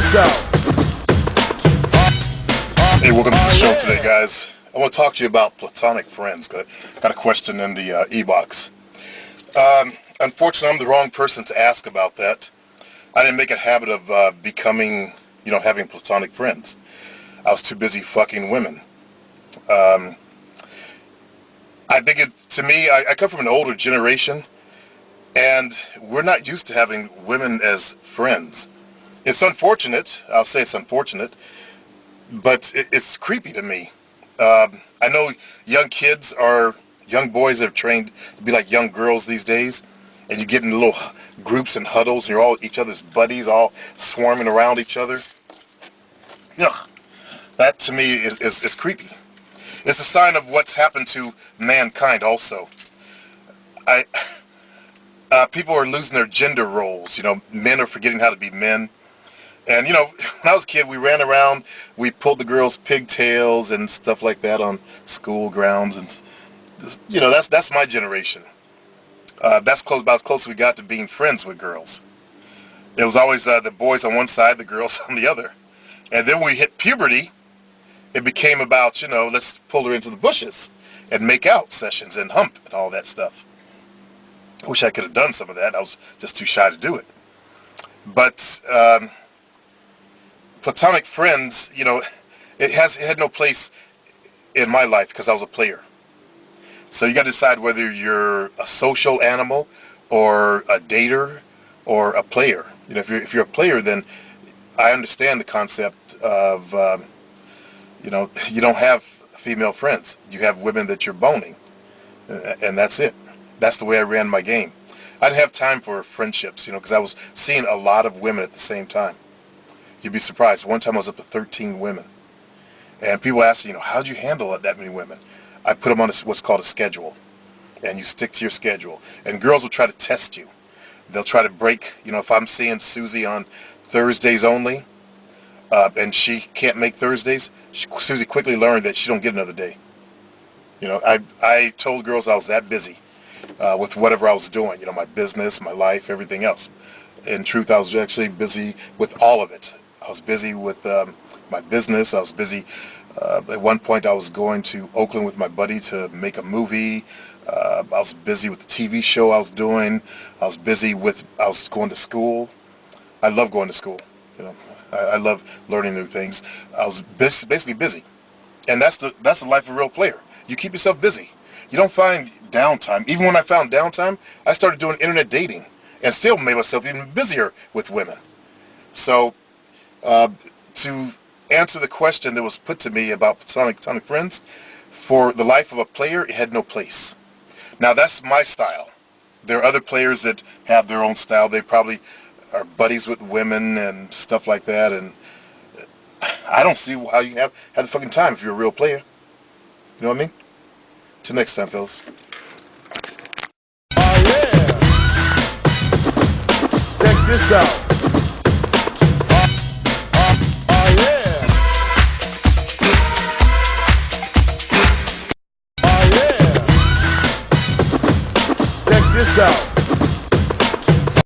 this out. Hey, welcome to the show today, guys. I want to talk to you about platonic friends. Got a question in the e-box. Unfortunately, I'm the wrong person to ask about that. I didn't make a habit of becoming, having platonic friends. I was too busy fucking women. I think to me, I come from an older generation, and we're not used to having women as friends. It's unfortunate. I'll say it's unfortunate, but it's creepy to me. I know young boys are trained to be like young girls these days, and you get in little groups and huddles, and you're all each other's buddies, all swarming around each other. Ugh. That to me is creepy. It's a sign of what's happened to mankind also. People are losing their gender roles. Men are forgetting how to be men. And, when I was a kid, we ran around, we pulled the girls' pigtails and stuff like that on school grounds. And, that's my generation. That's about as close as we got to being friends with girls. It was always the boys on one side, the girls on the other. And then when we hit puberty, it became about, let's pull her into the bushes and make out sessions and hump and all that stuff. I wish I could have done some of that. I was just too shy to do it. But platonic friends, it had no place in my life because I was a player. So you got to decide whether you're a social animal or a dater or a player. If you're a player, then I understand the concept of, you don't have female friends. You have women that you're boning, and that's it. That's the way I ran my game. I didn't have time for friendships, because I was seeing a lot of women at the same time. You'd be surprised. One time I was up to 13 women. And people ask, how'd you handle that many women? I put them on what's called a schedule. And you stick to your schedule. And girls will try to test you. They'll try to break, if I'm seeing Susie on Thursdays only, and she can't make Thursdays, Susie quickly learned that she don't get another day. I told girls I was that busy with whatever I was doing, my business, my life, everything else. In truth, I was actually busy with all of it. I was busy with my business. I was busy. At one point, I was going to Oakland with my buddy to make a movie. I was busy with the TV show I was doing. I was going to school. I love going to school. I love learning new things. I was basically busy. And that's the life of a real player. You keep yourself busy. You don't find downtime. Even when I found downtime, I started doing internet dating and still made myself even busier with women. So to answer the question that was put to me about platonic friends, for the life of a player, it had no place. Now, that's my style. There are other players that have their own style. They probably are buddies with women and stuff like that, and I don't see how you can have the fucking time if you're a real player. You know what I mean? Till next time, fellas. Oh yeah! Check this out.